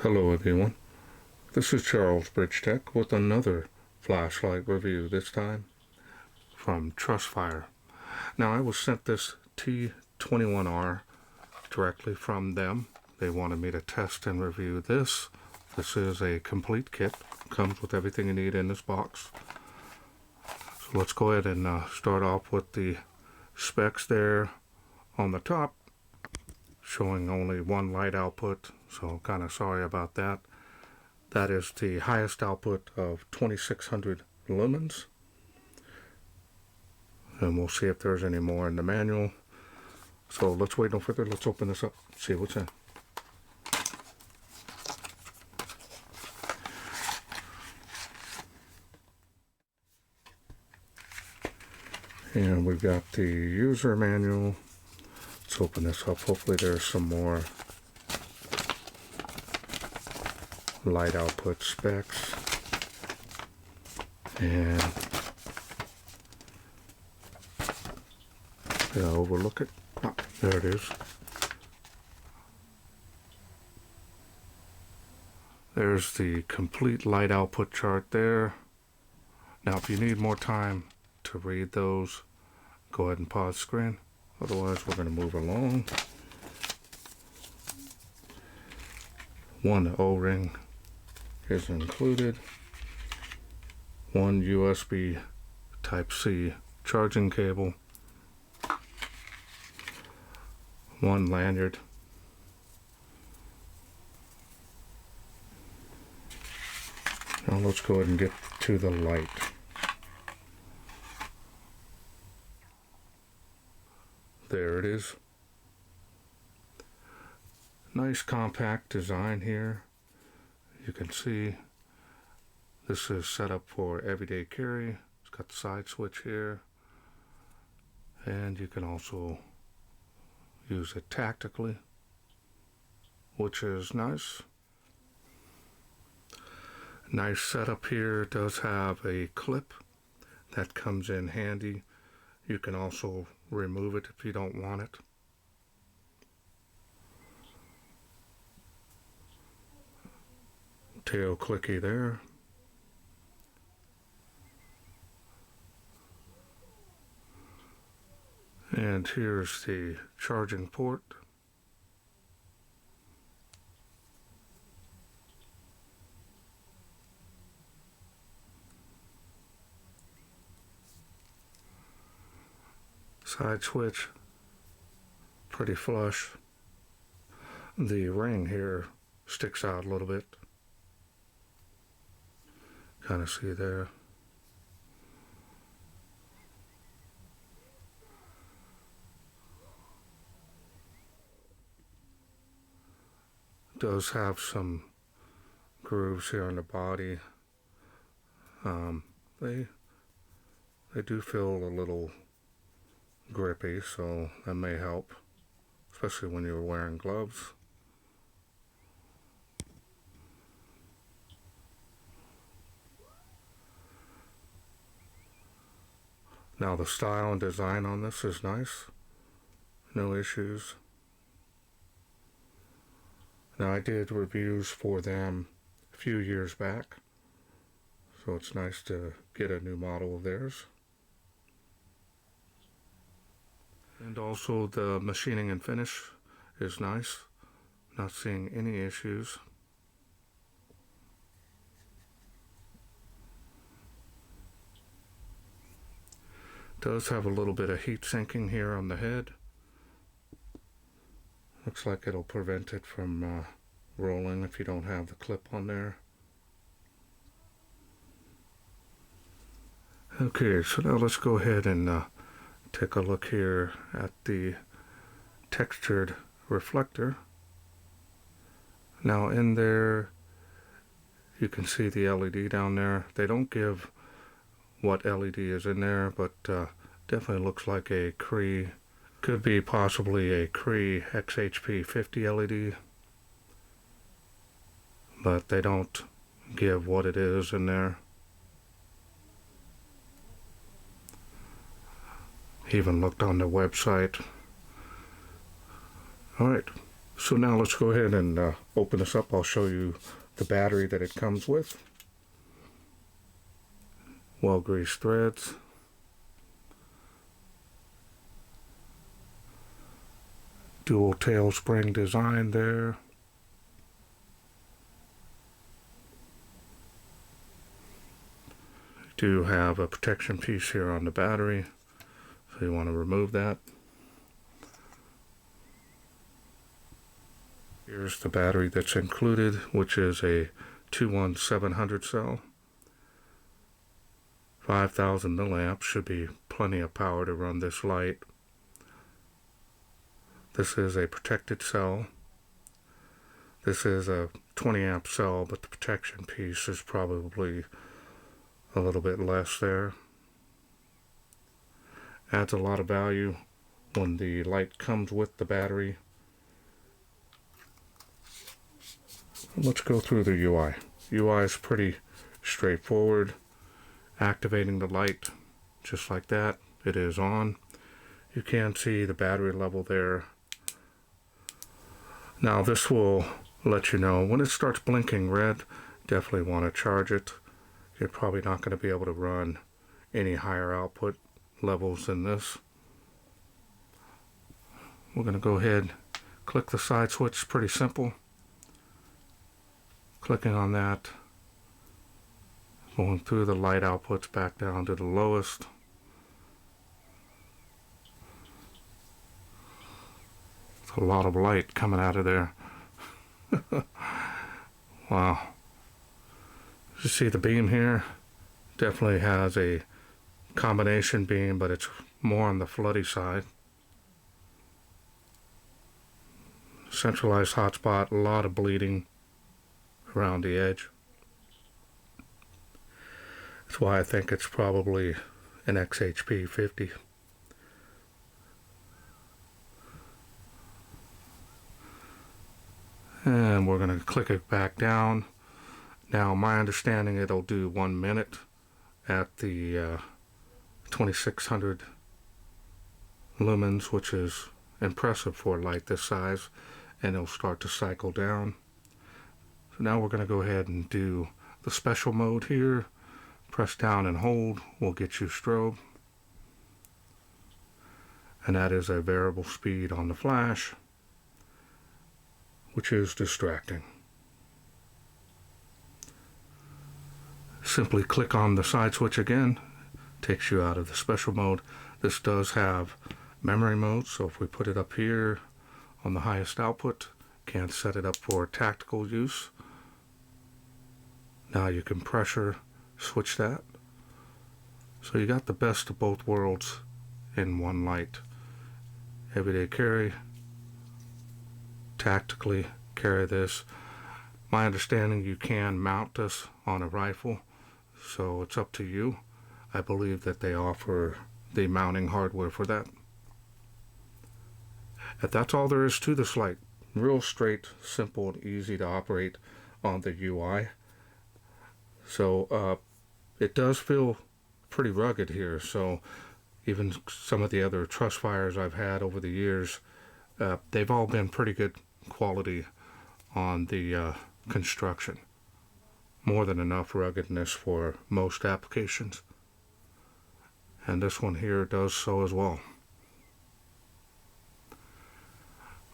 Hello everyone, this is Charles BridgTec with another flashlight review, this time from TrustFire. Now I was sent this T21R directly from them. They wanted me to test and review this. This is a complete kit, comes with everything you need in this box. So let's go ahead and start off with the specs there on the top, showing only one light output, so kind of sorry about that. That is the highest output of 2600 lumens. And we'll see if there's any more in the manual. So let's wait no further, let's open this up, see what's in. And we've got the user manual. Let's open this up. Hopefully there's some more light output specs. And did I overlook it? Oh, there it is. There's the complete light output chart there. Now if you need more time to read those, go ahead and pause screen. Otherwise, we're going to move along. One O-ring is included. One USB Type-C charging cable. One lanyard. Now let's go ahead and get to the light. There it is. Nice compact design here. You can see this is set up for everyday carry. It's got the side switch here. And you can also use it tactically, which is nice. Nice setup here. It does have a clip that comes in handy. You can also remove it if you don't want it. Tail clicky there. And here's the charging port. Side switch, pretty flush. The ring here sticks out a little bit. Kind of see there. Does have some grooves here on the body. They do feel a little grippy, so that may help, especially when you're wearing gloves. Now the style and design on this is nice. No issues. Now I did reviews for them a few years back, so it's nice to get a new model of theirs. And also the machining and finish is nice. Not seeing any issues. Does have a little bit of heat sinking here on the head. Looks like it'll prevent it from rolling if you don't have the clip on there. Okay, so now let's go ahead and take a look here at the textured reflector. Now in there you can see the LED down there. They don't give what LED is in there, but definitely looks like a Cree, could be possibly a Cree XHP 50 LED, but they don't give what it is in there. Even looked on the website. Alright, So now let's go ahead and open this up. I'll show you the battery that it comes with. Well-greased threads. Dual tail spring design there. Do have a protection piece here on the battery, so you want to remove that. Here's the battery that's included, which is a 21700 cell. 5000 milliamps, should be plenty of power to run this light. This is a protected cell. This is a 20 amp cell, but the protection piece is probably a little bit less there. Adds a lot of value when the light comes with the battery. Let's go through the UI. UI is pretty straightforward. Activating the light just like that. It is on. You can see the battery level there. Now this will let you know when it starts blinking red, definitely want to charge it. You're probably not going to be able to run any higher output levels than this. We're going to go ahead, click the side switch. It's pretty simple. Clicking on that, going through the light outputs back down to the lowest. It's a lot of light coming out of there. Wow. You see the beam here? Definitely has a combination beam, but it's more on the floody side. Centralized hotspot, a lot of bleeding around the edge. That's why I think it's probably an XHP 50. And we're going to click it back down. Now my understanding, it'll do 1 minute at the 2600 lumens, which is impressive for a light this size, and it'll start to cycle down. So now we're going to go ahead and do the special mode here. Press down and hold will get you strobe, and that is a variable speed on the flash, which is distracting. Simply click on the side switch again, takes you out of the special mode. This does have memory mode, so if we put it up here on the highest output, can set it up for tactical use. Now you can pressure switch that. So you got the best of both worlds in one light. Everyday carry, tactically carry this. My understanding, you can mount this on a rifle, so it's up to you. I believe that they offer the mounting hardware for that. And that's all there is to this light. Real straight, simple, and easy to operate on the UI. So it does feel pretty rugged here. So even some of the other TrustFires I've had over the years, they've all been pretty good quality on the construction. More than enough ruggedness for most applications. And this one here does so as well.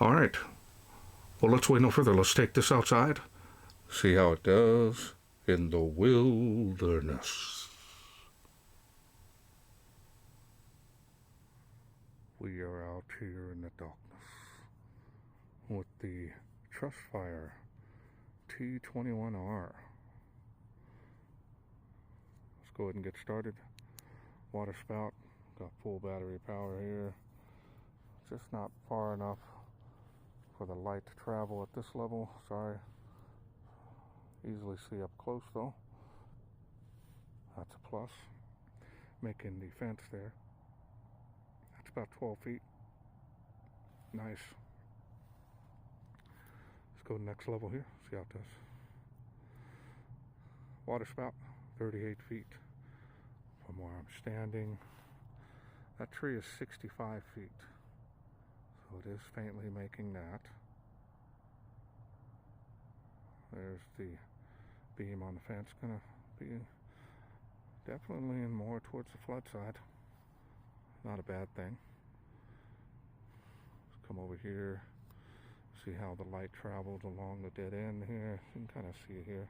Alright, well, let's wait no further. Let's take this outside, see how it does in the wilderness. We are out here in the darkness with the TrustFire T21R. Let's go ahead and get started. Water spout, got full battery power here. Just not far enough for the light to travel at this level. Sorry. Easily see up close though. That's a plus. Making the fence there. That's about 12 feet. Nice. Let's go to the next level here. See how it does. Water spout, 38 feet from where I'm standing. That tree is 65 feet. So it is faintly making that. There's the beam on the fence. Gonna be definitely leaning more towards the flood side. Not a bad thing. Let's come over here. See how the light travels along the dead end here. You can kind of see it here.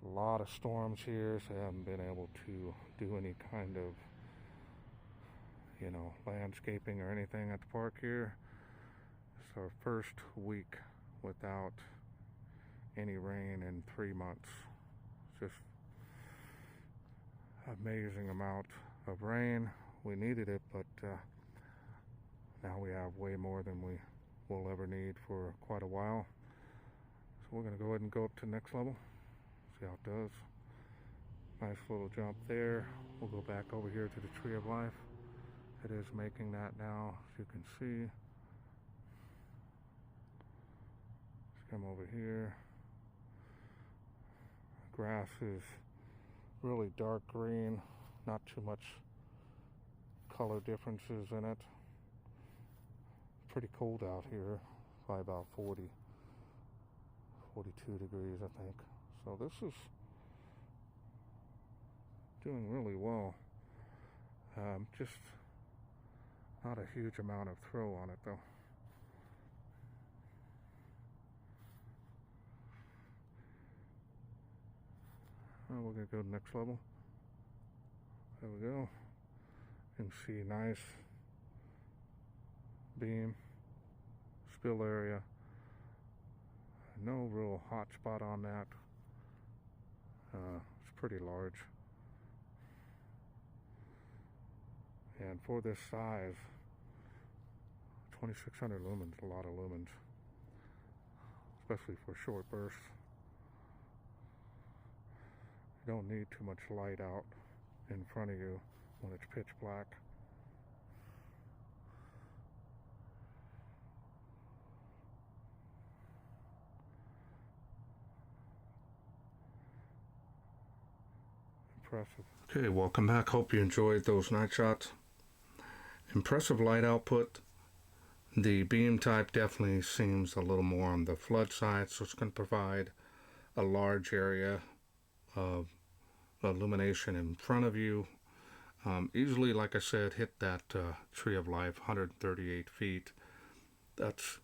A lot of storms here, so I haven't been able to do any kind of, landscaping or anything at the park here. It's our first week without any rain in 3 months. Just amazing amount of rain. We needed it, but now we have way more than we will ever need for quite a while. So we're going to go ahead and go up to the next level. See how it does. Nice little jump there. We'll go back over here to the Tree of Life. It is making that now, as you can see. Let's come over here. Grass is really dark green. Not too much color differences in it. Pretty cold out here, by about 40, 42 degrees, I think. So this is doing really well. Just not a huge amount of throw on it though. We're gonna go to the next level. There we go. You can see nice beam, spill area. No real hot spot on that. It's pretty large. And for this size, 2600 lumens, a lot of lumens. Especially for short bursts. You don't need too much light out in front of you when it's pitch black. Impressive. Okay, welcome back. Hope you enjoyed those night shots. Impressive light output. The beam type definitely seems a little more on the flood side, so it's going to provide a large area of illumination in front of you. Easily, like I said, hit that Tree of Life, 138 feet. That's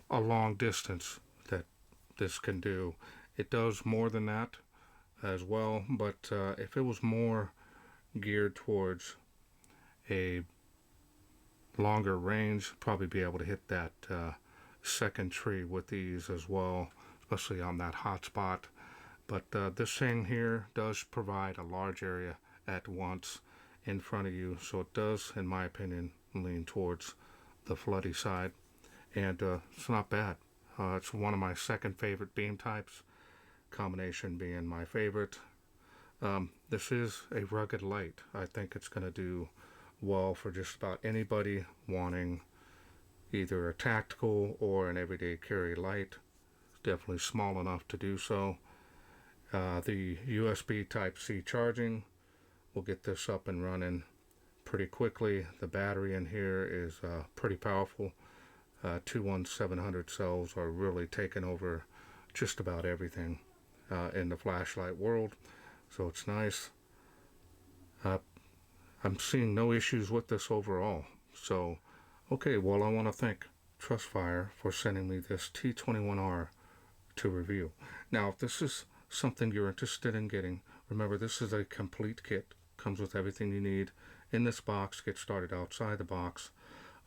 a long distance that this can do. It does more than that as well, but if it was more geared towards a longer range, probably be able to hit that second tree with ease as well, especially on that hot spot. But this thing here does provide a large area at once in front of you, so it does, in my opinion, lean towards the floody side, and it's not bad. It's one of my second favorite beam types, combination being my favorite. This is a rugged light. I think it's going to do well for just about anybody wanting either a tactical or an everyday carry light. It's definitely small enough to do so. The USB Type-C charging will get this up and running pretty quickly. The battery in here is pretty powerful. 21700 cells are really taking over just about everything in the flashlight world, so it's nice. I'm seeing no issues with this overall. So, okay, well, I want to thank TrustFire for sending me this T21R to review. Now, if this is something you're interested in getting, remember this is a complete kit. Comes with everything you need in this box. Get started outside the box.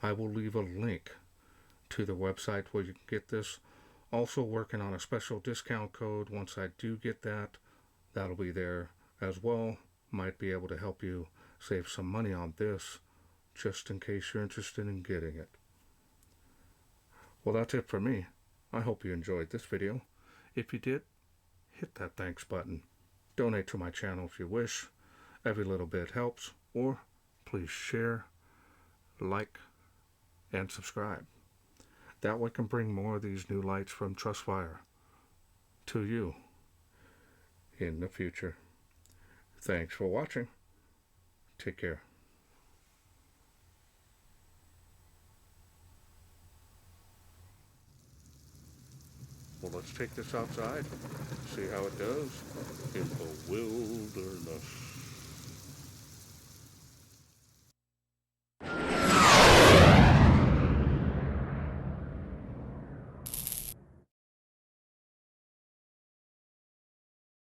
I will leave a link to the website where you can get this. Also working on a special discount code. Once I do get that, that'll be there as well. Might be able to help you save some money on this, just in case you're interested in getting it. Well, that's it for me. I hope you enjoyed this video. If you did, hit that thanks button. Donate to my channel if you wish. Every little bit helps. Or please share, like, and subscribe. That way I can bring more of these new lights from TrustFire to you in the future. Thanks for watching. Take care. let's take this outside, see how it does in the wilderness.